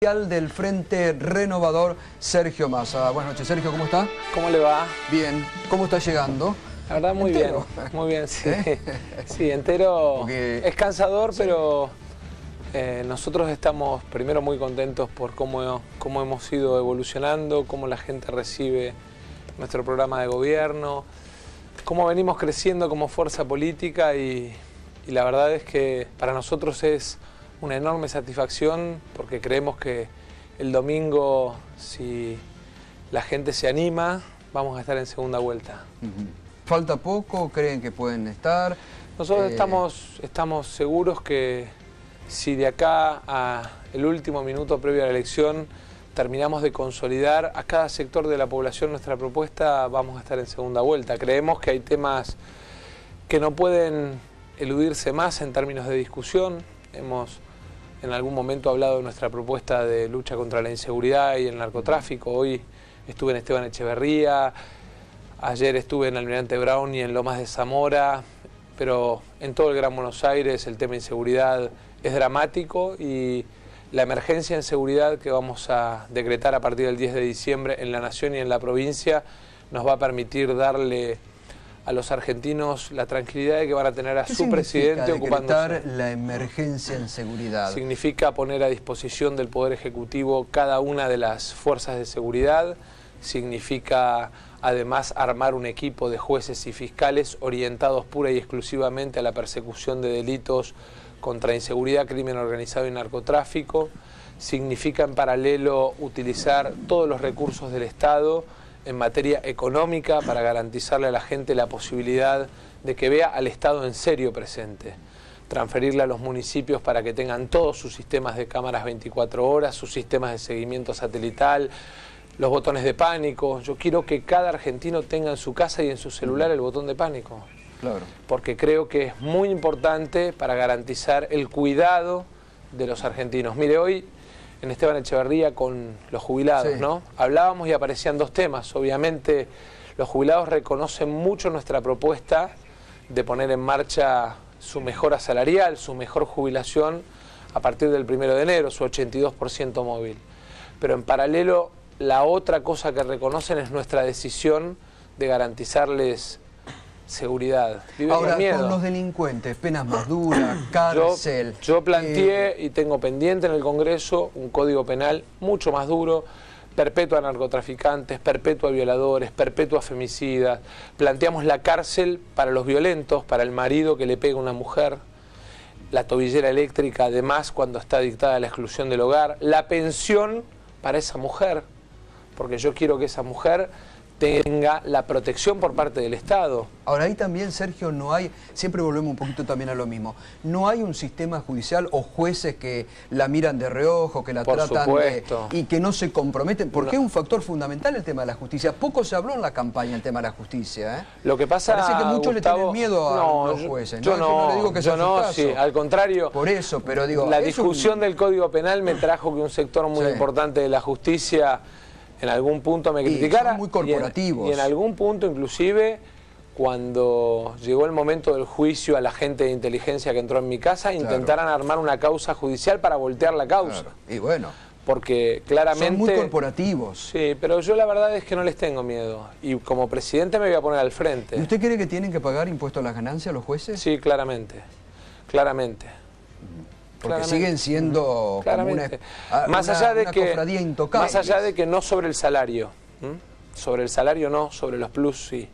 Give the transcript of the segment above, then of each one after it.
Del Frente Renovador, Sergio Massa. Buenas noches, Sergio, ¿cómo está? ¿Cómo le va? Bien. ¿Cómo está llegando? La verdad, muy ¿Entero? bien, muy bien, sí. Sí, entero. Porque... Es cansador, sí. Pero nosotros estamos primero muy contentos por cómo hemos ido evolucionando, cómo la gente recibe nuestro programa de gobierno, cómo venimos creciendo como fuerza política y la verdad es que para nosotros es una enorme satisfacción porque creemos que el domingo, si la gente se anima, vamos a estar en segunda vuelta. ¿Falta poco? ¿Creen que pueden estar? Nosotros estamos seguros que si de acá al último minuto previo a la elección terminamos de consolidar a cada sector de la población nuestra propuesta, vamos a estar en segunda vuelta. Creemos que hay temas que no pueden eludirse más en términos de discusión. Hemos en algún momento hablado de nuestra propuesta de lucha contra la inseguridad y el narcotráfico. Hoy estuve en Esteban Echeverría, ayer estuve en Almirante Brown y en Lomas de Zamora, pero en todo el Gran Buenos Aires el tema de inseguridad es dramático y la emergencia en seguridad que vamos a decretar a partir del 10 de diciembre en la Nación y en la provincia nos va a permitir darle a los argentinos la tranquilidad de que van a tener a su presidente ocupándose. La emergencia en seguridad. Significa poner a disposición del Poder Ejecutivo cada una de las fuerzas de seguridad, significa además armar un equipo de jueces y fiscales orientados pura y exclusivamente a la persecución de delitos contra inseguridad, crimen organizado y narcotráfico, significa en paralelo utilizar todos los recursos del Estado en materia económica para garantizarle a la gente la posibilidad de que vea al Estado en serio presente, transferirle a los municipios para que tengan todos sus sistemas de cámaras 24 horas, sus sistemas de seguimiento satelital, los botones de pánico. Yo quiero que cada argentino tenga en su casa y en su celular el botón de pánico, claro, porque creo que es muy importante para garantizar el cuidado de los argentinos. Mire, hoy en Esteban Echeverría con los jubilados, sí, ¿no? Hablábamos y aparecían dos temas. Obviamente los jubilados reconocen mucho nuestra propuesta de poner en marcha su mejora salarial, su mejor jubilación a partir del 1 de enero, su 82% móvil. Pero en paralelo la otra cosa que reconocen es nuestra decisión de garantizarles seguridad. Viven ahora, con miedo. Con los delincuentes, penas más duras, cárcel. Yo planteé y tengo pendiente en el Congreso un código penal mucho más duro, perpetua a narcotraficantes, perpetua a violadores, perpetua a femicidas. Planteamos la cárcel para los violentos, para el marido que le pega a una mujer, la tobillera eléctrica además cuando está dictada la exclusión del hogar, la pensión para esa mujer, porque yo quiero que esa mujer tenga la protección por parte del Estado. Ahora ahí también, Sergio, no hay, siempre volvemos un poquito también a lo mismo, no hay un sistema judicial o jueces que la miran de reojo, que la tratan y que no se comprometen, porque es un factor fundamental el tema de la justicia. Poco se habló en la campaña el tema de la justicia, ¿eh? Lo que pasa, parece que muchos Gustavo, le tienen miedo a los jueces. Yo no le digo que sea su caso. Sí, al contrario. Por eso, pero digo, la discusión del Código Penal me trajo que un sector muy importante de la justicia en algún punto me criticara, son muy corporativos. Y en algún punto inclusive cuando llegó el momento del juicio a la gente de inteligencia que entró en mi casa, intentaran armar una causa judicial para voltear la causa. Claro. Y bueno, porque claramente son muy corporativos. Sí, pero yo la verdad es que no les tengo miedo y como presidente me voy a poner al frente. ¿Y usted cree que tienen que pagar impuestos a las ganancias los jueces? Sí, claramente, claramente. Porque siguen siendo como una cofradía intocable. Más allá de que no sobre el salario, sobre el salario no, sobre los plus sí,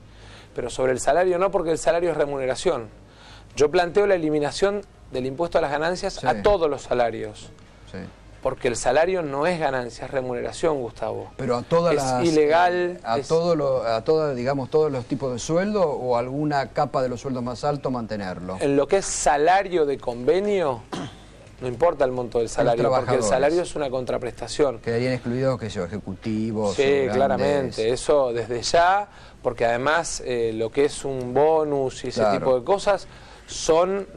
pero sobre el salario no, porque el salario es remuneración. Yo planteo la eliminación del impuesto a las ganancias a todos los salarios, porque el salario no es ganancia, es remuneración, Gustavo. Pero a todas es ilegal. A todos, digamos, todos los tipos de sueldo o alguna capa de los sueldos más altos mantenerlo. En lo que es salario de convenio. No importa el monto del salario, porque el salario es una contraprestación. Quedarían excluidos, qué sé yo, ejecutivos. Sí, claramente, eso desde ya, porque además lo que es un bonus y ese tipo de cosas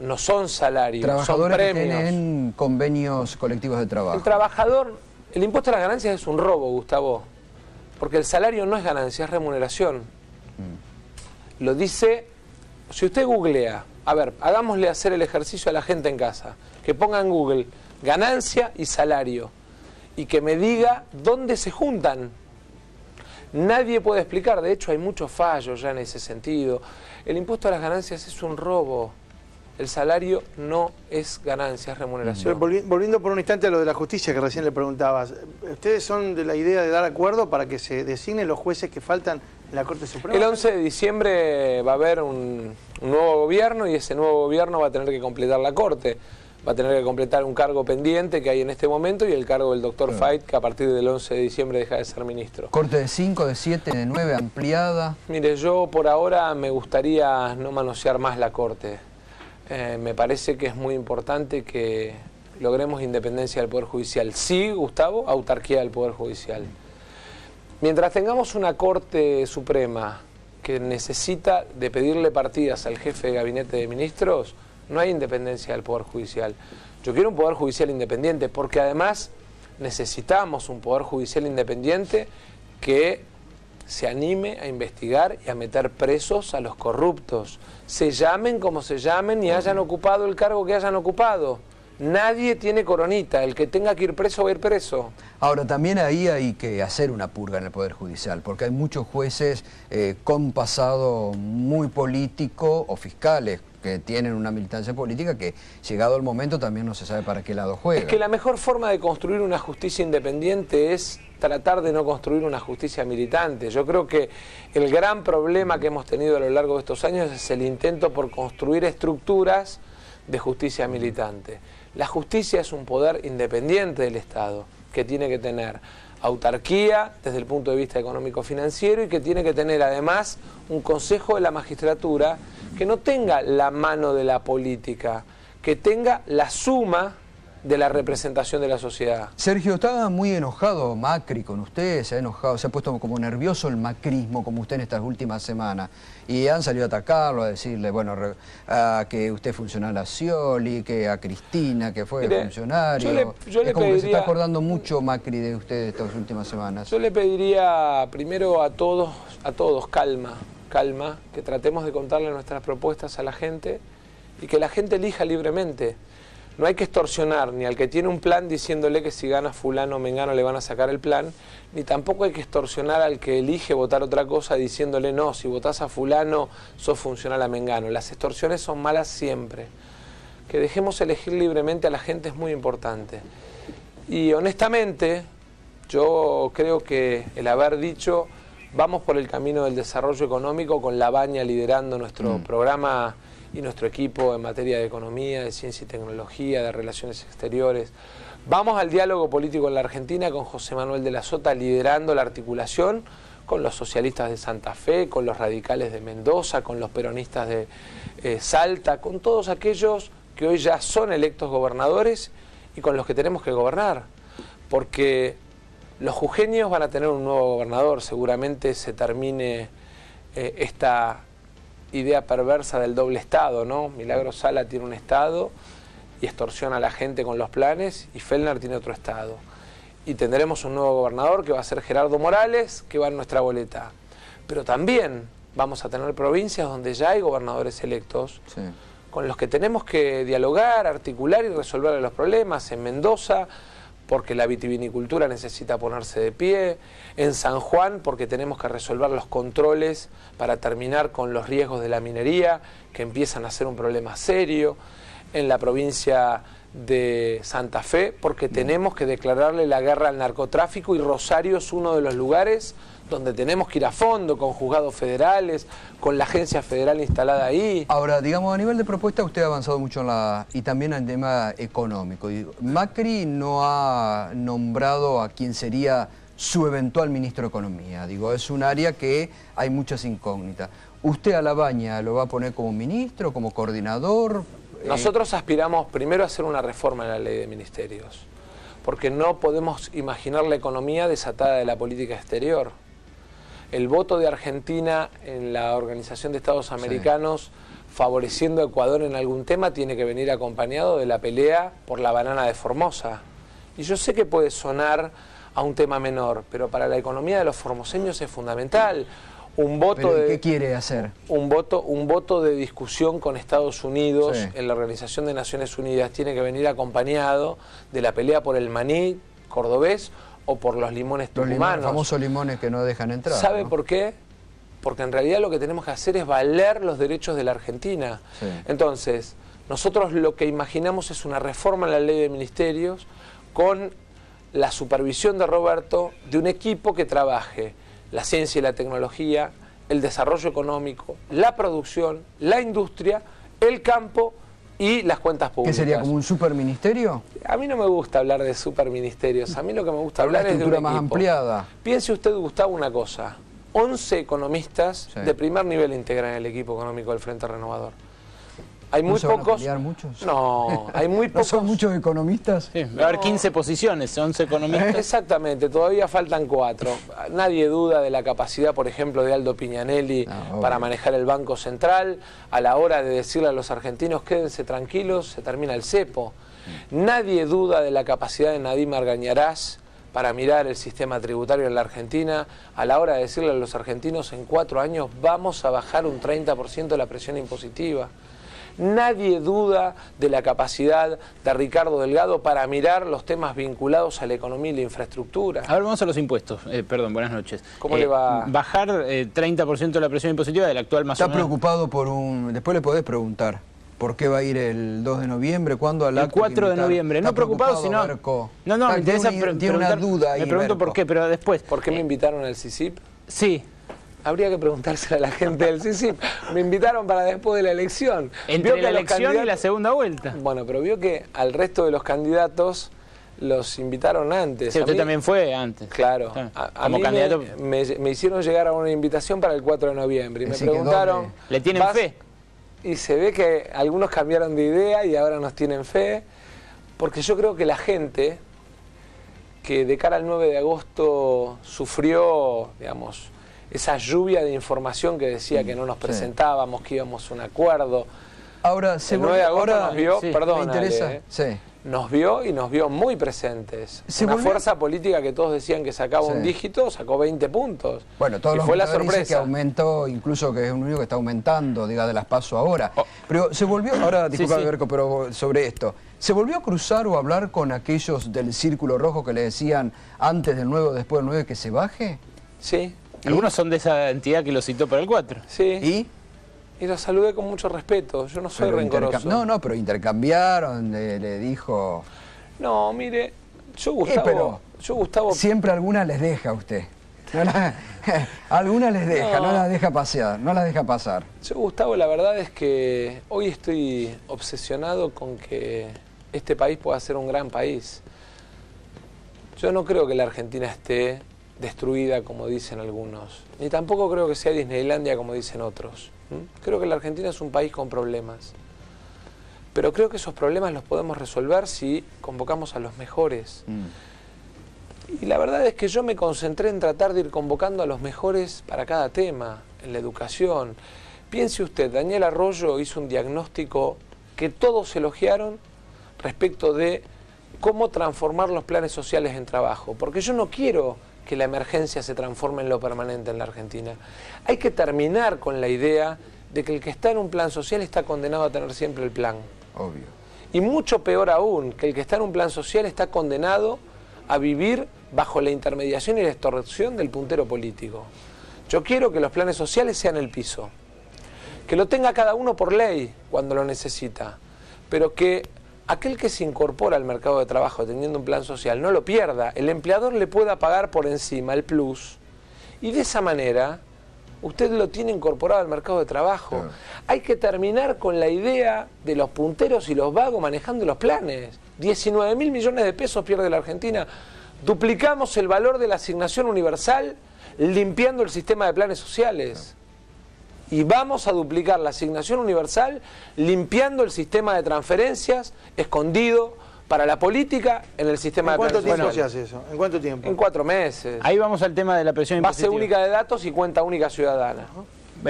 no son salarios, trabajadores son premios. Que tienen convenios colectivos de trabajo. El trabajador, el impuesto a las ganancias es un robo, Gustavo, porque el salario no es ganancia, es remuneración. Lo dice, si usted googlea, a ver, hagámosle hacer el ejercicio a la gente en casa, que ponga en Google ganancia y salario y que me diga dónde se juntan. Nadie puede explicar, de hecho hay muchos fallos ya en ese sentido. El impuesto a las ganancias es un robo. El salario no es ganancia, es remuneración. Volviendo por un instante a lo de la justicia que recién le preguntabas, ¿ustedes son de la idea de dar acuerdo para que se designen los jueces que faltan en la Corte Suprema? El 11 de diciembre va a haber un nuevo gobierno y ese nuevo gobierno va a tener que completar la Corte. Va a tener que completar un cargo pendiente que hay en este momento y el cargo del doctor Fait, que a partir del 11 de diciembre deja de ser ministro. ¿Corte de 5, de 7, de 9, ampliada? Mire, yo por ahora me gustaría no manosear más la Corte. Me parece que es muy importante que logremos independencia del Poder Judicial. Sí, Gustavo, autarquía del Poder Judicial. Mientras tengamos una Corte Suprema que necesita de pedirle partidas al jefe de gabinete de ministros, no hay independencia del Poder Judicial. Yo quiero un Poder Judicial independiente porque además necesitamos un Poder Judicial independiente que se anime a investigar y a meter presos a los corruptos. Se llamen como se llamen y hayan ocupado el cargo que hayan ocupado. Nadie tiene coronita, el que tenga que ir preso va a ir preso. Ahora, también ahí hay que hacer una purga en el Poder Judicial, porque hay muchos jueces con pasado muy político o fiscales que tienen una militancia política que, llegado el momento, también no se sabe para qué lado juega. Es que la mejor forma de construir una justicia independiente es tratar de no construir una justicia militante. Yo creo que el gran problema que hemos tenido a lo largo de estos años es el intento por construir estructuras de justicia militante. La justicia es un poder independiente del Estado, que tiene que tener autarquía desde el punto de vista económico-financiero y que tiene que tener además un consejo de la magistratura que no tenga la mano de la política, que tenga la suma de la representación de la sociedad. Sergio, estaba muy enojado Macri con usted, se ha enojado, se ha puesto como nervioso el macrismo como usted en estas últimas semanas y han salido a atacarlo, a decirle, bueno, que usted funcionaba a Scioli, que a Cristina, que fue funcionario. Yo le como pediría, que se está acordando mucho Macri de usted estas últimas semanas. Yo le pediría primero a todos, calma, que tratemos de contarle nuestras propuestas a la gente y que la gente elija libremente. No hay que extorsionar ni al que tiene un plan diciéndole que si gana fulano o mengano le van a sacar el plan, ni tampoco hay que extorsionar al que elige votar otra cosa diciéndole no, si votás a fulano sos funcional a mengano. Las extorsiones son malas siempre. Que dejemos elegir libremente a la gente es muy importante. Y honestamente, yo creo que el haber dicho vamos por el camino del desarrollo económico con Labaña liderando nuestro programa y nuestro equipo en materia de economía, de ciencia y tecnología, de relaciones exteriores. Vamos al diálogo político en la Argentina con José Manuel de la Sota liderando la articulación con los socialistas de Santa Fe, con los radicales de Mendoza, con los peronistas de Salta, con todos aquellos que hoy ya son electos gobernadores y con los que tenemos que gobernar. Porque los jujeños van a tener un nuevo gobernador, seguramente se termine esta idea perversa del doble Estado, ¿no? Milagro Sala tiene un Estado y extorsiona a la gente con los planes y Fellner tiene otro Estado. Y tendremos un nuevo gobernador que va a ser Gerardo Morales, que va en nuestra boleta. Pero también vamos a tener provincias donde ya hay gobernadores electos, sí, con los que tenemos que dialogar, articular y resolver los problemas. En Mendoza, porque la vitivinicultura necesita ponerse de pie, en San Juan porque tenemos que resolver los controles para terminar con los riesgos de la minería, que empiezan a ser un problema serio, en la provincia de Santa Fe porque tenemos que declararle la guerra al narcotráfico y Rosario es uno de los lugares donde tenemos que ir a fondo, con juzgados federales, con la agencia federal instalada ahí. Ahora, digamos, a nivel de propuesta usted ha avanzado mucho y también en tema económico. Macri no ha nombrado a quien sería su eventual ministro de Economía. Digo, es un área que hay muchas incógnitas. ¿Usted a Labaña lo va a poner como ministro, como coordinador? Nosotros aspiramos primero a hacer una reforma en la ley de ministerios, porque no podemos imaginar la economía desatada de la política exterior. El voto de Argentina en la Organización de Estados Americanos favoreciendo a Ecuador en algún tema tiene que venir acompañado de la pelea por la banana de Formosa. Y yo sé que puede sonar a un tema menor, pero para la economía de los formoseños es fundamental. ¿Qué quiere hacer? Un voto de discusión con Estados Unidos en la Organización de Naciones Unidas tiene que venir acompañado de la pelea por el maní cordobés o por los limones tucumanos. Los famosos limones que no dejan entrar. ¿Sabe ¿no? por qué? Porque en realidad lo que tenemos que hacer es valer los derechos de la Argentina. Sí. Entonces, nosotros lo que imaginamos es una reforma en la ley de ministerios con la supervisión de Roberto, de un equipo que trabaje la ciencia y la tecnología, el desarrollo económico, la producción, la industria, el campo y las cuentas públicas. ¿Qué sería, como un superministerio? A mí no me gusta hablar de superministerios, a mí lo que me gusta hablar es de un equipo más ampliada. Piense usted, Gustavo, una cosa, 11 economistas sí. de primer nivel integran el equipo económico del Frente Renovador. Hay muy ¿No se van a pocos. pelear muchos? No, hay muy ¿No pocos. son muchos economistas? Sí, va a haber 15 posiciones, 11 economistas. Exactamente, todavía faltan 4. Nadie duda de la capacidad, por ejemplo, de Aldo Piñanelli para manejar el Banco Central. A la hora de decirle a los argentinos, quédense tranquilos, se termina el cepo. Nadie duda de la capacidad de Nadim Argañarás para mirar el sistema tributario en la Argentina. A la hora de decirle a los argentinos, en 4 años vamos a bajar un 30% la presión impositiva. Nadie duda de la capacidad de Ricardo Delgado para mirar los temas vinculados a la economía y la infraestructura. Ahora vamos a los impuestos. Perdón, buenas noches. ¿Cómo le va? Bajar 30% la presión impositiva del actual más o menos. Está preocupado por un... Después le podés preguntar. ¿Por qué va a ir el 2 de noviembre? ¿Cuándo al acto? El 4 de noviembre. No preocupado, sino... Berco. No, me interesa tiene una duda ahí, me pregunto Berco. por qué, pero después. ¿Por qué me invitaron al CICIP? Sí. Habría que preguntárselo a la gente del CICIP. Me invitaron para después de la elección. Entre la elección y la segunda vuelta. Bueno, pero vio que al resto de los candidatos los invitaron antes. Sí, usted también fue antes. Claro. Como mí candidato. me hicieron llegar a una invitación para el 4 de noviembre. Y me preguntaron... ¿Le tienen fe? Y se ve que algunos cambiaron de idea y ahora nos tienen fe. Porque yo creo que la gente que de cara al 9 de agosto sufrió, digamos, esa lluvia de información que decía que no nos presentábamos, que íbamos a un acuerdo. Ahora, el 9 de agosto nos vio, sí, perdón, me interesa, nos vio y nos vio muy presentes. Una fuerza política que todos decían que sacaba un dígito, sacó 20 puntos. Bueno, todos y los fue la dicen que sorpresa. aumentó, incluso que es un único que está aumentando, diga, de las PASO ahora. Pero se volvió, ahora, disculpame, Berco, pero sobre esto, ¿se volvió a cruzar o a hablar con aquellos del Círculo Rojo que le decían antes del 9 o después del 9 que se baje? Sí. Algunos son de esa entidad que lo citó para el 4. Sí. Y lo saludé con mucho respeto. Yo no soy rencoroso. No, pero intercambiaron, le dijo... No, mire, yo Gustavo... Siempre alguna les deja a usted. Alguna les deja, no las deja pasear, no las deja pasar. Yo, Gustavo, la verdad es que hoy estoy obsesionado con que este país pueda ser un gran país. Yo no creo que la Argentina esté destruida, como dicen algunos, ni tampoco creo que sea Disneylandia, como dicen otros. Creo que la Argentina es un país con problemas, pero creo que esos problemas los podemos resolver si convocamos a los mejores. Y la verdad es que yo me concentré en tratar de ir convocando a los mejores para cada tema, en la educación. Piense usted, Daniel Arroyo hizo un diagnóstico que todos elogiaron respecto de cómo transformar los planes sociales en trabajo, porque yo no quiero que la emergencia se transforme en lo permanente en la Argentina. Hay que terminar con la idea de que el que está en un plan social está condenado a tener siempre el plan. Obvio. Y mucho peor aún, que el que está en un plan social está condenado a vivir bajo la intermediación y la extorsión del puntero político. Yo quiero que los planes sociales sean el piso, que lo tenga cada uno por ley cuando lo necesita, pero que aquel que se incorpora al mercado de trabajo teniendo un plan social no lo pierda, el empleador le pueda pagar por encima el plus y de esa manera usted lo tiene incorporado al mercado de trabajo. Claro. Hay que terminar con la idea de los punteros y los vagos manejando los planes. 19.000 millones de pesos pierde la Argentina. Duplicamos el valor de la asignación universal limpiando el sistema de planes sociales. Y vamos a duplicar la asignación universal limpiando el sistema de transferencias escondido para la política en el sistema de planes sociales. ¿En cuánto tiempo se hace eso? ¿En cuánto tiempo? En 4 meses. Ahí vamos al tema de la presión impositiva. Base única de datos y cuenta única ciudadana.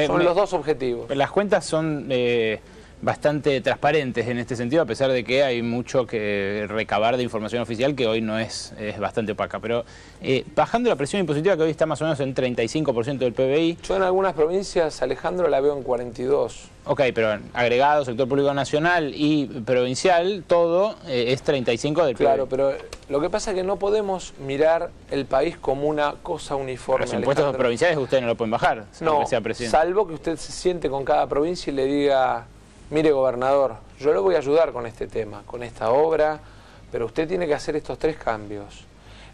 Son los dos objetivos. Las cuentas son bastante transparentes en este sentido, a pesar de que hay mucho que recabar de información oficial que hoy no es bastante opaca. Pero bajando la presión impositiva, que hoy está más o menos en 35% del PBI. Yo en algunas provincias, Alejandro, la veo en 42. Ok, pero agregado, sector público nacional y provincial, todo es 35 del PBI. Claro, pero lo que pasa es que no podemos mirar el país como una cosa uniforme. Los impuestos Alejandro. provinciales ustedes no lo pueden bajar, no, sea presidente. Salvo que usted se siente con cada provincia y le diga, mire gobernador, yo le voy a ayudar con este tema, con esta obra, pero usted tiene que hacer estos 3 cambios.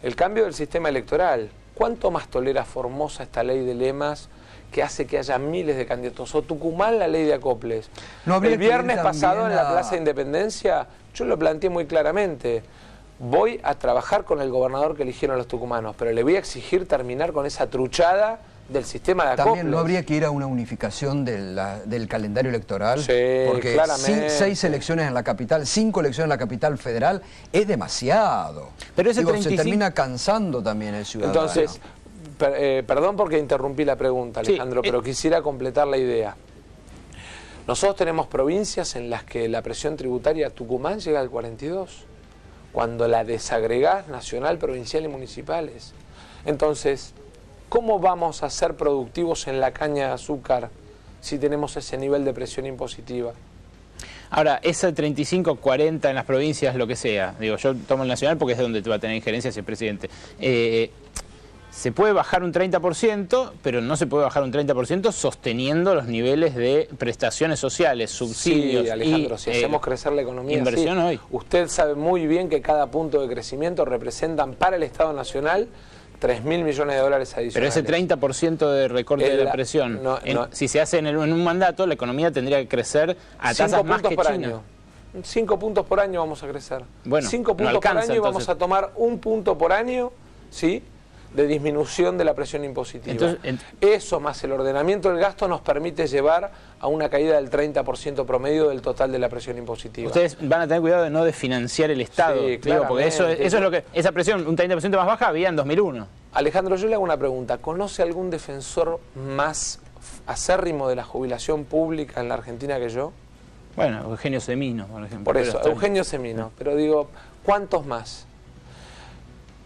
El cambio del sistema electoral. ¿Cuánto más tolera Formosa esta ley de lemas que hace que haya miles de candidatos? O Tucumán, la ley de acoples. El viernes pasado en la Plaza de Independencia, yo lo planteé muy claramente. Voy a trabajar con el gobernador que eligieron los tucumanos, pero le voy a exigir terminar con esa truchada del sistema de acoples. También no habría que ir a una unificación del calendario electoral, sí, porque claramente. 6 elecciones en la capital, 5 elecciones en la capital federal, es demasiado. Pero ese 35... se termina cansando también el ciudadano. Entonces, perdón porque interrumpí la pregunta, Alejandro, pero quisiera completar la idea. Nosotros tenemos provincias en las que la presión tributaria Tucumán llega al 42, cuando la desagregás nacional, provincial y municipales. Entonces, ¿cómo vamos a ser productivos en la caña de azúcar si tenemos ese nivel de presión impositiva? Ahora, ese 35, 40 en las provincias, lo que sea, digo, yo tomo el nacional porque es donde te va a tener injerencia si es presidente. Se puede bajar un 30%, pero no se puede bajar un 30% sosteniendo los niveles de prestaciones sociales, subsidios. Sí, Alejandro, si hacemos crecer la economía. Inversión hoy. Usted sabe muy bien que cada punto de crecimiento representan para el Estado Nacional 3.000 millones de dólares adicionales. Pero ese 30% de recorte de la presión, si se hace en un mandato, la economía tendría que crecer a tasas más que China. 5 puntos por año vamos a crecer. Bueno, 5 puntos no alcanza, por año y vamos a tomar 1 punto por año, ¿sí?, de disminución de la presión impositiva. Eso más el ordenamiento del gasto nos permite llevar a una caída del 30% promedio del total de la presión impositiva. Ustedes van a tener cuidado de no desfinanciar el Estado, sí, digo, porque eso es lo que, esa presión, un 30% más baja, había en 2001. Alejandro, yo le hago una pregunta. ¿Conoce algún defensor más acérrimo de la jubilación pública en la Argentina que yo? Bueno, Eugenio Semino, por ejemplo. Por eso, Eugenio Semino. Pero digo, ¿cuántos más?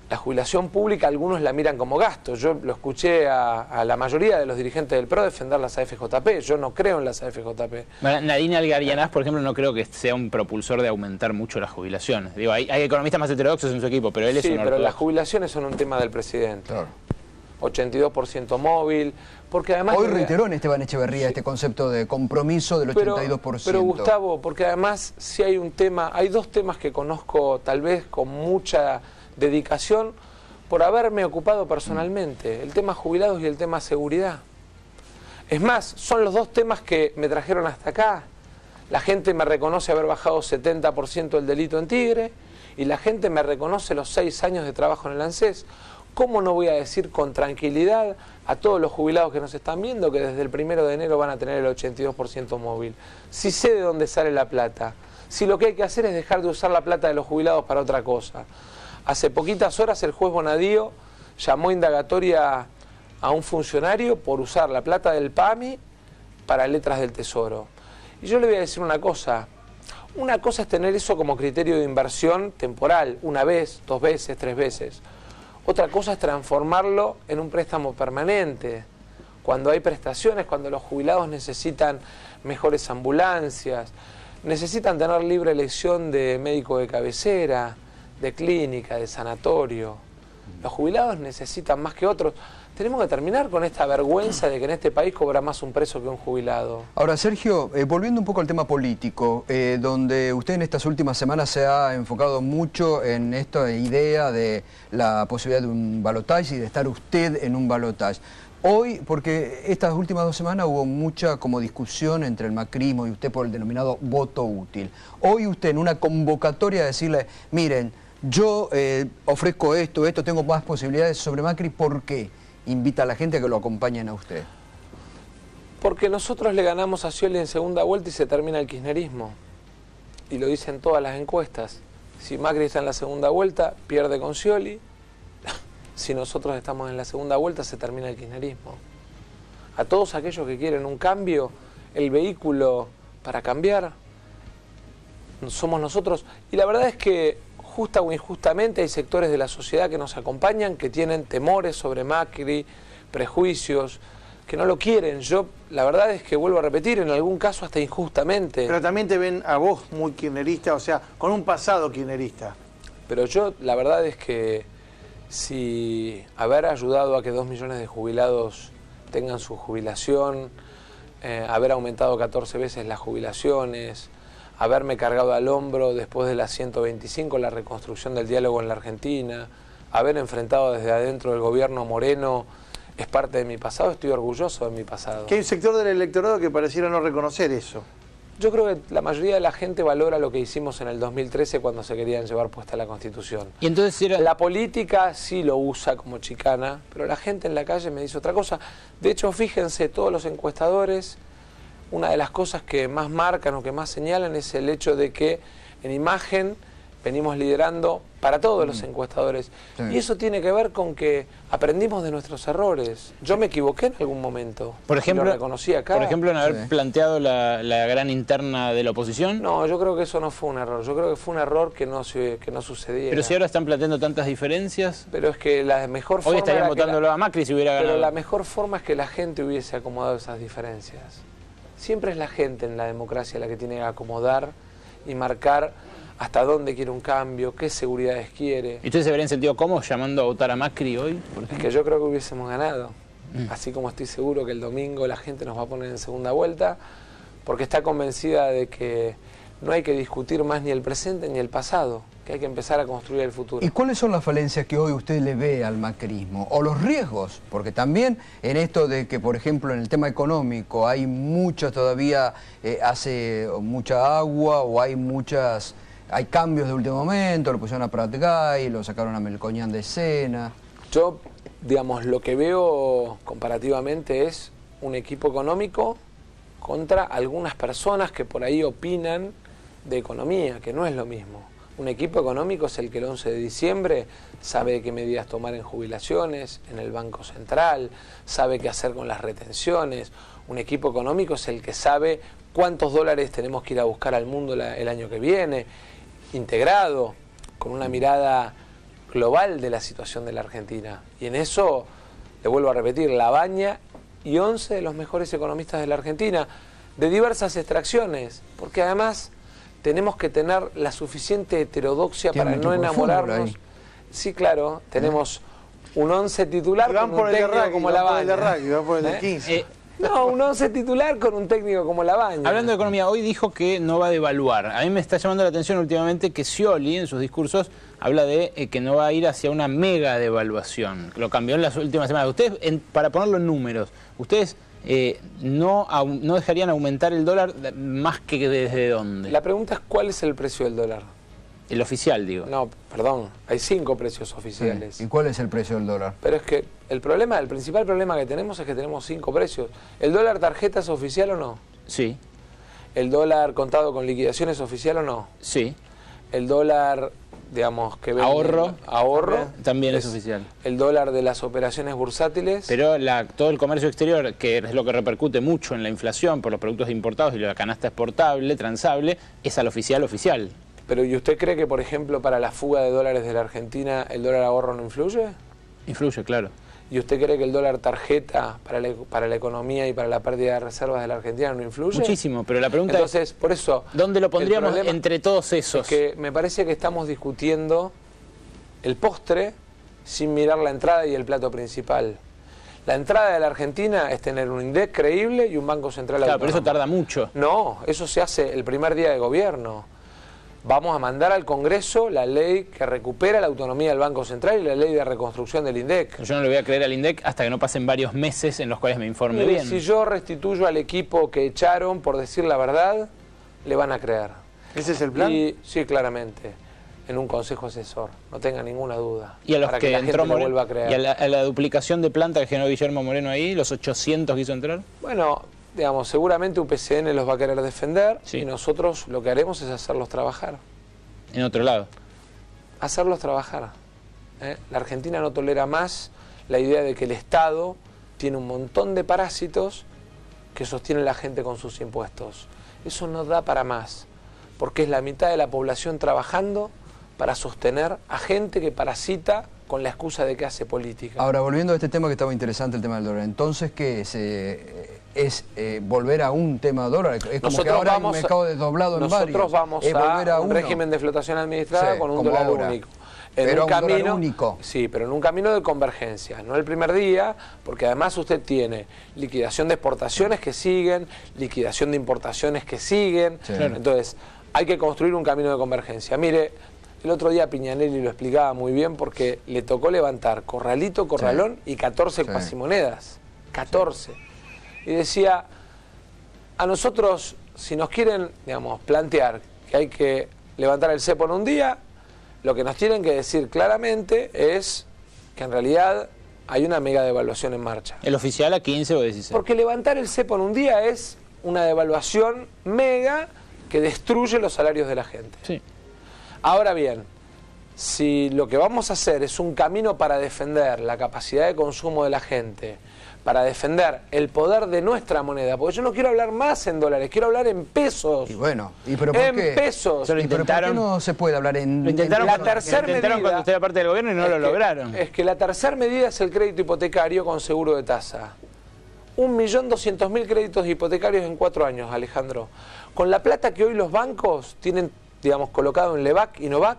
La jubilación pública algunos la miran como gasto. Yo lo escuché a la mayoría de los dirigentes del PRO defender las AFJP. Yo no creo en las AFJP. Nadine Algarianás, por ejemplo, no creo que sea un propulsor de aumentar mucho las jubilaciones. Digo, hay economistas más heterodoxos en su equipo, pero él es un ortodoxo. Pero las jubilaciones son un tema del presidente. Claro. 82% móvil, porque además... Hoy reiteró en Esteban Echeverría este concepto de compromiso del 82%. Pero Gustavo, porque además si hay un tema, hay 2 temas que conozco tal vez con mucha dedicación por haberme ocupado personalmente, el tema jubilados y el tema seguridad. Es más, son los 2 temas que me trajeron hasta acá. La gente me reconoce haber bajado 70% el delito en Tigre y la gente me reconoce los 6 años de trabajo en el ANSES. ¿Cómo no voy a decir con tranquilidad a todos los jubilados que nos están viendo que desde el 1 de enero van a tener el 82% móvil? Si sé de dónde sale la plata, si lo que hay que hacer es dejar de usar la plata de los jubilados para otra cosa. Hace poquitas horas el juez Bonadío llamó indagatoria a un funcionario por usar la plata del PAMI para letras del Tesoro. Y yo le voy a decir una cosa es tener eso como criterio de inversión temporal, 1 vez, 2 veces, 3 veces. Otra cosa es transformarlo en un préstamo permanente. Cuando hay prestaciones, cuando los jubilados necesitan mejores ambulancias, necesitan tener libre elección de médico de cabecera, de clínica, de sanatorio. Los jubilados necesitan más que otros. Tenemos que terminar con esta vergüenza de que en este país cobra más un preso que un jubilado. Ahora, Sergio, volviendo un poco al tema político, donde usted en estas últimas semanas se ha enfocado mucho en esta idea de la posibilidad de un balotaje y de estar usted en un balotaje. Hoy, porque estas últimas 2 semanas hubo mucha como discusión entre el macrismo y usted por el denominado voto útil. Hoy usted en una convocatoria decirle, miren, yo ofrezco esto, tengo más posibilidades sobre Macri, ¿por qué? Invita a la gente a que lo acompañen a usted. Porque nosotros le ganamos a Scioli en segunda vuelta y se termina el kirchnerismo. Y lo dicen todas las encuestas. Si Macri está en la segunda vuelta, pierde con Scioli. Si nosotros estamos en la segunda vuelta, se termina el kirchnerismo. A todos aquellos que quieren un cambio, el vehículo para cambiar somos nosotros. Y la verdad es que justa o injustamente hay sectores de la sociedad que nos acompañan, que tienen temores sobre Macri, prejuicios, que no lo quieren. Yo, la verdad es que vuelvo a repetir, en algún caso hasta injustamente. Pero también te ven a vos muy kirchnerista, o sea, con un pasado kirchnerista. Pero yo, la verdad es que si haber ayudado a que 2 millones de jubilados tengan su jubilación, haber aumentado 14 veces las jubilaciones, haberme cargado al hombro después de las 125 la reconstrucción del diálogo en la Argentina, haber enfrentado desde adentro del gobierno Moreno, es parte de mi pasado, estoy orgulloso de mi pasado. Que hay un sector del electorado que pareciera no reconocer eso. Yo creo que la mayoría de la gente valora lo que hicimos en el 2013 cuando se querían llevar puesta la Constitución. Y entonces la política sí lo usa como chicana, pero la gente en la calle me dice otra cosa. De hecho, fíjense, todos los encuestadores, una de las cosas que más marcan o que más señalan es el hecho de que en imagen venimos liderando para todos los encuestadores. Sí. Y eso tiene que ver con que aprendimos de nuestros errores. Yo me equivoqué en algún momento. Por ejemplo, lo reconocí acá. Por ejemplo, en haber planteado la gran interna de la oposición. No, yo creo que eso no fue un error. Yo creo que fue un error que no sucediera. Pero si ahora están planteando tantas diferencias. Pero es que la mejor forma. Hoy estarían votándolo a Macri si hubiera ganado. Pero la mejor forma es que la gente hubiese acomodado esas diferencias. Siempre es la gente en la democracia la que tiene que acomodar y marcar hasta dónde quiere un cambio, qué seguridades quiere. ¿Y ustedes se verían sentido cómodos llamando a votar a Macri hoy? Es que yo creo que hubiésemos ganado. Así como estoy seguro que el domingo la gente nos va a poner en segunda vuelta, porque está convencida de que no hay que discutir más ni el presente ni el pasado, que hay que empezar a construir el futuro. ¿Y cuáles son las falencias que hoy usted le ve al macrismo? O los riesgos, porque también en esto de que, por ejemplo, en el tema económico hay mucho todavía, hace mucha agua o hay cambios de último momento, lo pusieron a Prat-Gay, lo sacaron a Melconian de escena. Yo, digamos, lo que veo comparativamente es un equipo económico contra algunas personas que por ahí opinan de economía, que no es lo mismo. Un equipo económico es el que el 11 de diciembre sabe qué medidas tomar en jubilaciones, en el Banco Central, sabe qué hacer con las retenciones. Un equipo económico es el que sabe cuántos dólares tenemos que ir a buscar al mundo el año que viene, integrado, con una mirada global de la situación de la Argentina. Y en eso, le vuelvo a repetir, Labaña y 11 de los mejores economistas de la Argentina, de diversas extracciones, porque además tenemos que tener la suficiente heterodoxia para no enamorarnos. Sí, claro, tenemos un 11 titular con un técnico como Labaña. No, un 11 titular con un técnico como Labaña. Hablando de economía, hoy dijo que no va a devaluar. A mí me está llamando la atención últimamente que Scioli en sus discursos habla de que no va a ir hacia una mega devaluación. Lo cambió en las últimas semanas. Ustedes, para ponerlo en números, ustedes no dejarían aumentar el dólar más que desde dónde. La pregunta es ¿cuál es el precio del dólar? El oficial, digo. No, perdón, hay 5 precios oficiales. Sí. ¿Y cuál es el precio del dólar? Pero es que el principal problema que tenemos es que tenemos 5 precios. ¿El dólar tarjeta es oficial o no? Sí. ¿El dólar contado con liquidación es oficial o no? Sí. ¿El dólar, digamos, que vende ahorro también es oficial? ¿El dólar de las operaciones bursátiles? Pero todo el comercio exterior, que es lo que repercute mucho en la inflación por los productos importados y la canasta exportable, transable, es al oficial. Pero ¿y usted cree que, por ejemplo, para la fuga de dólares de la Argentina, el dólar ahorro no influye? Influye, claro. ¿Y usted cree que el dólar tarjeta para la economía y para la pérdida de reservas de la Argentina no influye? Muchísimo, pero la pregunta es, por eso, ¿dónde lo pondríamos entre todos esos? Es que me parece que estamos discutiendo el postre sin mirar la entrada y el plato principal. La entrada de la Argentina es tener un INDEC creíble y un Banco Central autónomo. Pero eso tarda mucho. No, eso se hace el primer día de gobierno. Vamos a mandar al Congreso la ley que recupera la autonomía del Banco Central y la ley de reconstrucción del INDEC. Yo no le voy a creer al INDEC hasta que no pasen varios meses en los cuales me informe bien. Si yo restituyo al equipo que echaron por decir la verdad, le van a creer. ¿Ese es el plan? Sí, claramente. En un consejo asesor, no tenga ninguna duda. Y a los que entró Moreno, vuelva a creer. ¿Y a la duplicación de planta que generó Guillermo Moreno ahí, los 800 que hizo entrar? Bueno, digamos, seguramente UPCN los va a querer defender, sí. Y nosotros lo que haremos es hacerlos trabajar. En otro lado. Hacerlos trabajar. La Argentina no tolera más la idea de que el Estado tiene un montón de parásitos que sostienen la gente con sus impuestos. eso no da para más, porque es la mitad de la población trabajando para sostener a gente que parasita con la excusa de que hace política. Ahora, volviendo a este tema que estaba interesante, el tema del dólar, entonces, ¿qué es volver a un tema dólar? Es como que ahora hay un mercado desdoblado en varios. Nosotros vamos a un régimen de flotación administrada con un dólar único. Pero un camino único. Sí, pero en un camino de convergencia, no el primer día, porque además usted tiene liquidación de exportaciones que siguen, liquidación de importaciones que siguen, entonces hay que construir un camino de convergencia. Mire, el otro día Piñanelli lo explicaba muy bien porque le tocó levantar corralito, corralón y 14 cuasimonedas, 14. Y decía, a nosotros, si nos quieren, digamos, plantear que hay que levantar el cepo en un día, lo que nos tienen que decir claramente es que en realidad hay una mega devaluación en marcha. ¿El oficial a 15 o 16? Porque levantar el cepo en un día es una devaluación mega que destruye los salarios de la gente. Sí. Ahora bien, si lo que vamos a hacer es un camino para defender la capacidad de consumo de la gente, para defender el poder de nuestra moneda, porque yo no quiero hablar más en dólares, quiero hablar en pesos. Y bueno, ¿pero por qué? En pesos. Se lo intentaron. ¿Por qué no se puede hablar en... Lo intentaron, la tercera medida, cuando usted era parte del gobierno y no lo lograron. Es que la tercera medida es el crédito hipotecario con seguro de tasa. 1.200.000 créditos hipotecarios en 4 años, Alejandro. Con la plata que hoy los bancos tienen, digamos, colocado en Lebac y Novac,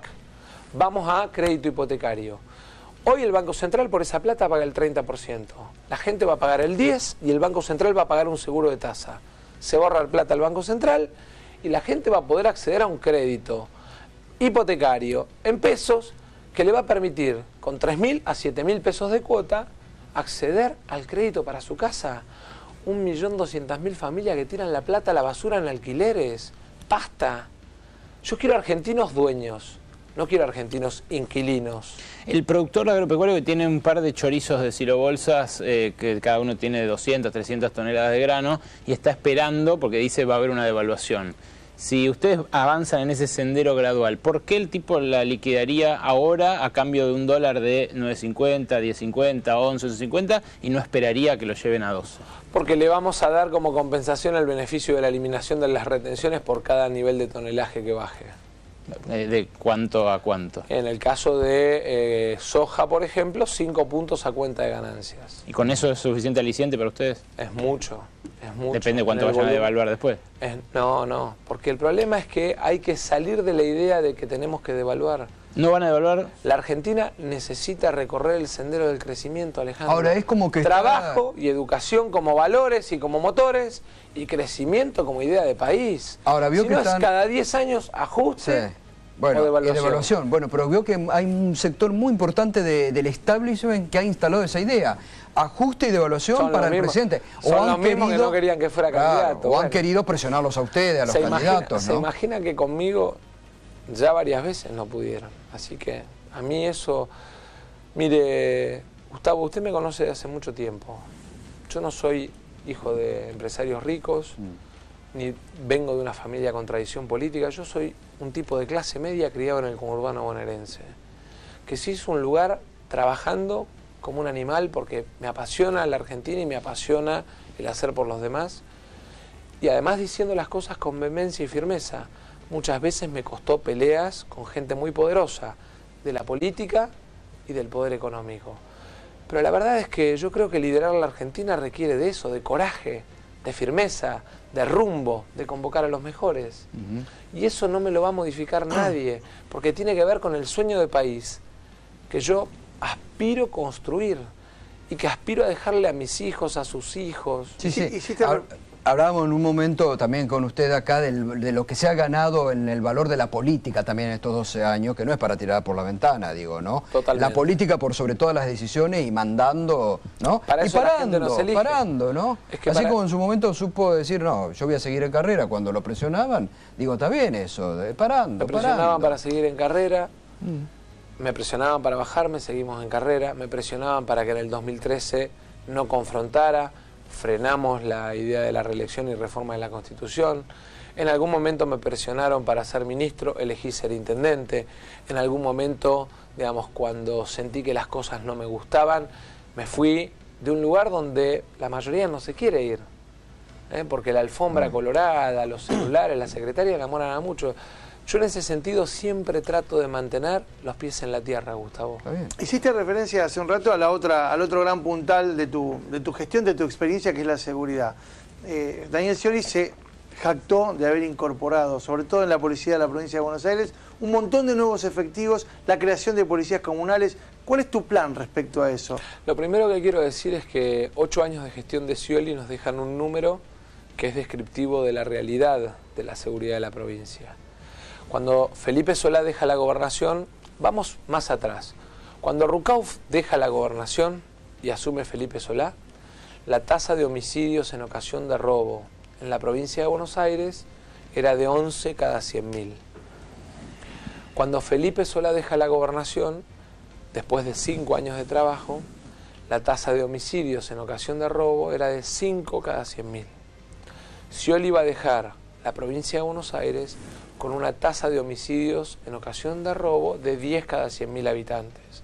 vamos a crédito hipotecario. Hoy el Banco Central por esa plata paga el 30%. La gente va a pagar el 10% y el Banco Central va a pagar un seguro de tasa. Se va a ahorrar plata al Banco Central y la gente va a poder acceder a un crédito hipotecario en pesos que le va a permitir con 3.000 a 7.000 pesos de cuota acceder al crédito para su casa. 1.200.000 familias que tiran la plata a la basura en alquileres. ¡Basta! Yo quiero argentinos dueños. No quiero argentinos inquilinos. El productor agropecuario que tiene un par de chorizos de silobolsas, que cada uno tiene 200, 300 toneladas de grano, y está esperando porque dice va a haber una devaluación. Si ustedes avanzan en ese sendero gradual, ¿por qué el tipo la liquidaría ahora a cambio de un dólar de 9.50, 10.50, 11.50 y no esperaría que lo lleven a 12? Porque le vamos a dar como compensación el beneficio de la eliminación de las retenciones por cada nivel de tonelaje que baje. ¿De cuánto a cuánto? En el caso de soja, por ejemplo, 5 puntos a cuenta de ganancias. ¿Y con eso es suficiente aliciente para ustedes? Es mucho, es mucho. Depende de cuánto vayan a devaluar después. No, porque el problema es que hay que salir de la idea de que tenemos que devaluar. ¿No van a devaluar? La Argentina necesita recorrer el sendero del crecimiento, Alejandro. Ahora es como que trabajo y educación como valores y como motores y crecimiento como idea de país. Ahora vio si que no es cada 10 años ajuste. Sí. Bueno, devaluación. Bueno, pero veo que hay un sector muy importante del establishment que ha instalado esa idea. Ajuste y devaluación para el presidente. Son los mismos que no querían que fuera candidato. O han querido presionarlos a ustedes, a los candidatos, ¿no? Se imagina que conmigo ya varias veces no pudieron. Así que a mí eso... Mire, Gustavo, usted me conoce de hace mucho tiempo. Yo no soy hijo de empresarios ricos, ni vengo de una familia con tradición política. Yo soy un tipo de clase media criado en el conurbano bonaerense, que se hizo un lugar trabajando como un animal porque me apasiona la Argentina y me apasiona el hacer por los demás, y además diciendo las cosas con vehemencia y firmeza. Muchas veces me costó peleas con gente muy poderosa de la política y del poder económico. Pero la verdad es que yo creo que liderar la Argentina requiere de eso, de coraje, de firmeza, de rumbo, de convocar a los mejores. Y eso no me lo va a modificar nadie, porque tiene que ver con el sueño de país que yo aspiro a construir y que aspiro a dejarle a mis hijos, a sus hijos. Sí. Hablábamos en un momento también con usted acá de lo que se ha ganado en el valor de la política también en estos 12 años, que no es para tirar por la ventana, digo, ¿no? Totalmente. La política por sobre todas las decisiones y mandando, ¿no? Para eso parando, ¿no? Es que así como en su momento supo decir, no, yo voy a seguir en carrera cuando lo presionaban, digo, está bien eso, parando. Me presionaban para seguir en carrera, me presionaban para bajarme, seguimos en carrera, me presionaban para que en el 2013 no confrontara, frenamos la idea de la reelección y reforma de la Constitución. En algún momento me presionaron para ser ministro, elegí ser intendente. En algún momento, digamos, cuando sentí que las cosas no me gustaban, me fui de un lugar donde la mayoría no se quiere ir. porque la alfombra colorada, los celulares, la secretaria enamoran a muchos. Yo en ese sentido siempre trato de mantener los pies en la tierra, Gustavo. Hiciste referencia hace un rato a al otro gran puntal de tu gestión, de tu experiencia, que es la seguridad. Daniel Scioli se jactó de haber incorporado, sobre todo en la policía de la provincia de Buenos Aires, un montón de nuevos efectivos, la creación de policías comunales. ¿Cuál es tu plan respecto a eso? Lo primero que quiero decir es que 8 años de gestión de Scioli nos dejan un número que es descriptivo de la realidad de la seguridad de la provincia. Cuando Felipe Solá deja la gobernación, vamos más atrás. Cuando Rucauf deja la gobernación y asume Felipe Solá, la tasa de homicidios en ocasión de robo en la provincia de Buenos Aires era de 11 cada 100.000. Cuando Felipe Solá deja la gobernación, después de 5 años de trabajo, la tasa de homicidios en ocasión de robo era de 5 cada 100.000. Scioli iba a dejar la provincia de Buenos Aires con una tasa de homicidios en ocasión de robo de 10 cada 100.000 habitantes.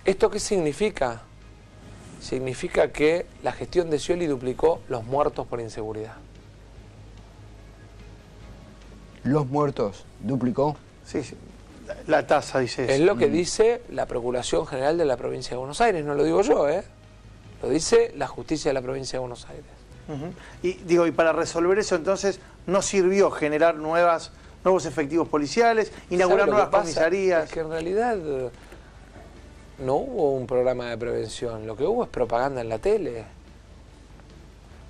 ¿Esto qué significa? Significa que la gestión de Scioli duplicó los muertos por inseguridad. ¿Los muertos duplicó? Sí, sí. La tasa dice eso. Es lo que dice la Procuración General de la provincia de Buenos Aires, no lo digo yo, lo dice la justicia de la provincia de Buenos Aires. Y para resolver eso entonces no sirvió generar nuevos efectivos policiales, inaugurar nuevas comisarías. Es que en realidad no hubo un programa de prevención, lo que hubo es propaganda en la tele.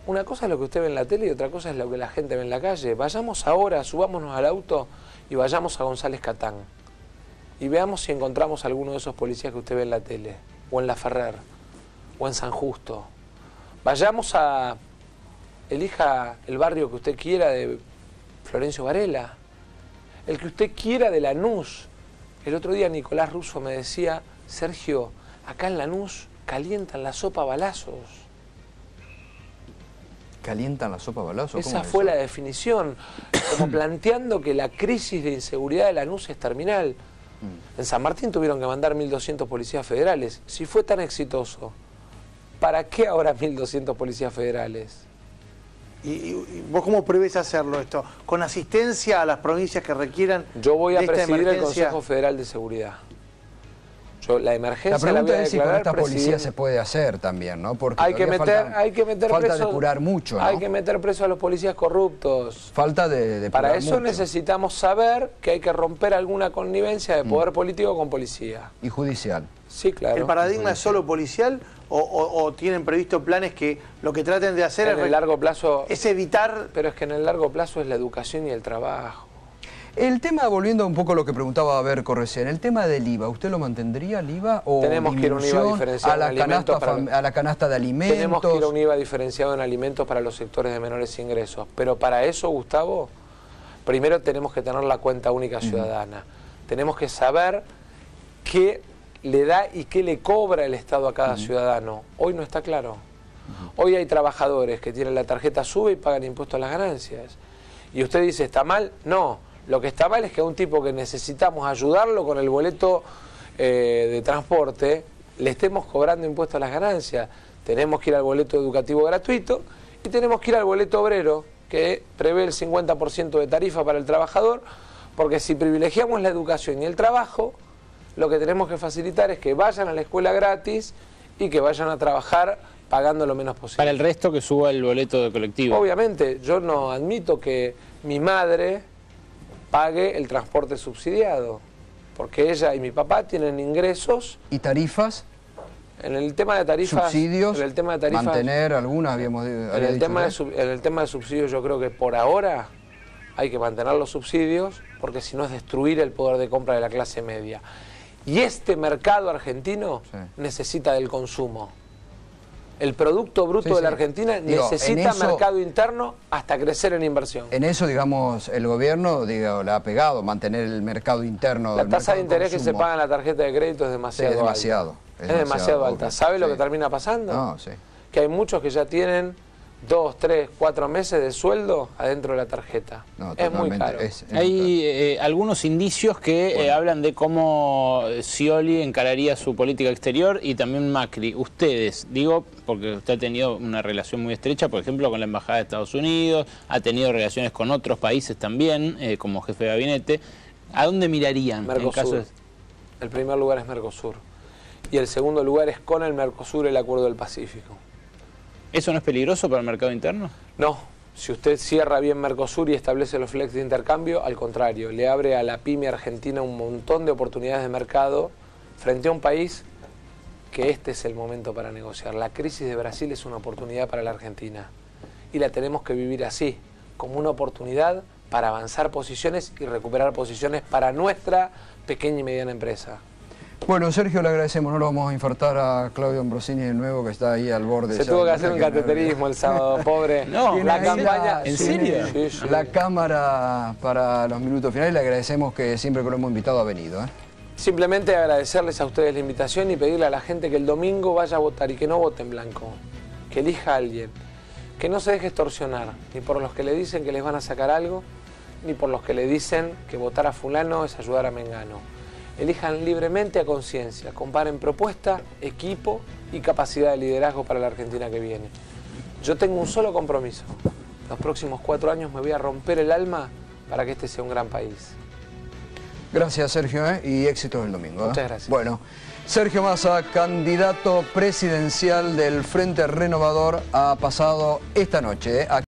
Una cosa es lo que usted ve en la tele y otra cosa es lo que la gente ve en la calle. Vayamos ahora, subámonos al auto y vayamos a González Catán y veamos si encontramos a alguno de esos policías que usted ve en la tele, o en La Ferrer, o en San Justo. Vayamos a... Elija el barrio que usted quiera de Florencio Varela, el que usted quiera de Lanús. El otro día Nicolás Russo me decía, Sergio, acá en Lanús calientan la sopa a balazos. ¿Calientan la sopa a balazos? Esa fue la definición, como planteando que la crisis de inseguridad de Lanús es terminal. En San Martín tuvieron que mandar 1.200 policías federales. Si fue tan exitoso, ¿para qué ahora 1.200 policías federales? ¿Y vos cómo prevés hacerlo esto? ¿Con asistencia a las provincias que requieran? Yo voy a presidir el Consejo Federal de Seguridad. La emergencia la pregunta la voy a es si con esta policía se puede hacer también, ¿no? Porque hay que meter falta presos, de curar mucho, ¿no? Hay que meter presos a los policías corruptos. Falta de Para eso mucho. necesitamos saber que hay que romper alguna connivencia de poder político con policía. Y judicial. Sí, claro. ¿El paradigma es solo policial o tienen previsto planes que lo que traten de hacer en el largo plazo es evitar? Pero es que en el largo plazo es la educación y el trabajo. El tema, volviendo un poco a lo que preguntaba Berco recién, el tema del IVA, ¿usted lo mantendría el IVA o tenemos que ir a un IVA diferenciado a la canasta de alimentos? Tenemos que ir a un IVA diferenciado en alimentos para los sectores de menores ingresos. Pero para eso, Gustavo, primero tenemos que tener la cuenta única ciudadana. Tenemos que saber qué le da y qué le cobra el Estado a cada ciudadano. Hoy no está claro. Hoy hay trabajadores que tienen la tarjeta SUBE y pagan impuestos a las ganancias. Y usted dice, ¿está mal? No. Lo que está mal es que a un tipo que necesitamos ayudarlo con el boleto de transporte, le estemos cobrando impuestos a las ganancias. Tenemos que ir al boleto educativo gratuito y tenemos que ir al boleto obrero, que prevé el 50% de tarifa para el trabajador, porque si privilegiamos la educación y el trabajo, lo que tenemos que facilitar es que vayan a la escuela gratis y que vayan a trabajar pagando lo menos posible. Para el resto que suba el boleto de colectivo. Obviamente, yo no admito que mi madre pague el transporte subsidiado, porque ella y mi papá tienen ingresos. ¿Y tarifas? En el tema de tarifas... ¿Subsidios? En el tema de tarifas, mantener algunas, habíamos dicho. En el tema de subsidios yo creo que por ahora hay que mantener los subsidios, porque si no es destruir el poder de compra de la clase media. Y este mercado argentino necesita del consumo. El Producto Bruto de la Argentina necesita mercado interno hasta crecer en inversión. En eso, digamos, el gobierno le ha pegado mantener el mercado interno. La tasa de interés que se paga en la tarjeta de crédito es demasiado alta. Es demasiado alta. ¿Sabe lo que termina pasando? No, sí. Que hay muchos que ya tienen 2, 3, 4 meses de sueldo adentro de la tarjeta. No, es muy caro. Hay algunos indicios que hablan de cómo Scioli encararía su política exterior y también Macri. Ustedes, digo, porque usted ha tenido una relación muy estrecha, por ejemplo, con la Embajada de Estados Unidos, ha tenido relaciones con otros países también, como jefe de gabinete. ¿A dónde mirarían? Mercosur. En caso de... El primer lugar es Mercosur. Y el segundo lugar es con el Mercosur el Acuerdo del Pacífico. ¿Eso no es peligroso para el mercado interno? No. Si usted cierra bien Mercosur y establece los flex de intercambio, al contrario, le abre a la pyme argentina un montón de oportunidades de mercado frente a un país que este es el momento para negociar. La crisis de Brasil es una oportunidad para la Argentina y la tenemos que vivir así, como una oportunidad para avanzar posiciones y recuperar posiciones para nuestra pequeña y mediana empresa. Bueno, Sergio, le agradecemos. No lo vamos a infartar a Claudio Ambrosini de nuevo, que está ahí al borde. Se tuvo que hacer un cateterismo el sábado, pobre. No, la campaña... ¿En serio? Sí, sí. La cámara para los minutos finales. Le agradecemos que siempre que lo hemos invitado ha venido. Simplemente agradecerles a ustedes la invitación y pedirle a la gente que el domingo vaya a votar y que no vote en blanco. Que elija a alguien. Que no se deje extorsionar, ni por los que le dicen que les van a sacar algo, ni por los que le dicen que votar a fulano es ayudar a mengano. Elijan libremente a conciencia, comparen propuesta, equipo y capacidad de liderazgo para la Argentina que viene. Yo tengo un solo compromiso. Los próximos 4 años me voy a romper el alma para que este sea un gran país. Gracias, Sergio, y éxitos el domingo. Muchas gracias. Bueno, Sergio Massa, candidato presidencial del Frente Renovador, ha pasado esta noche.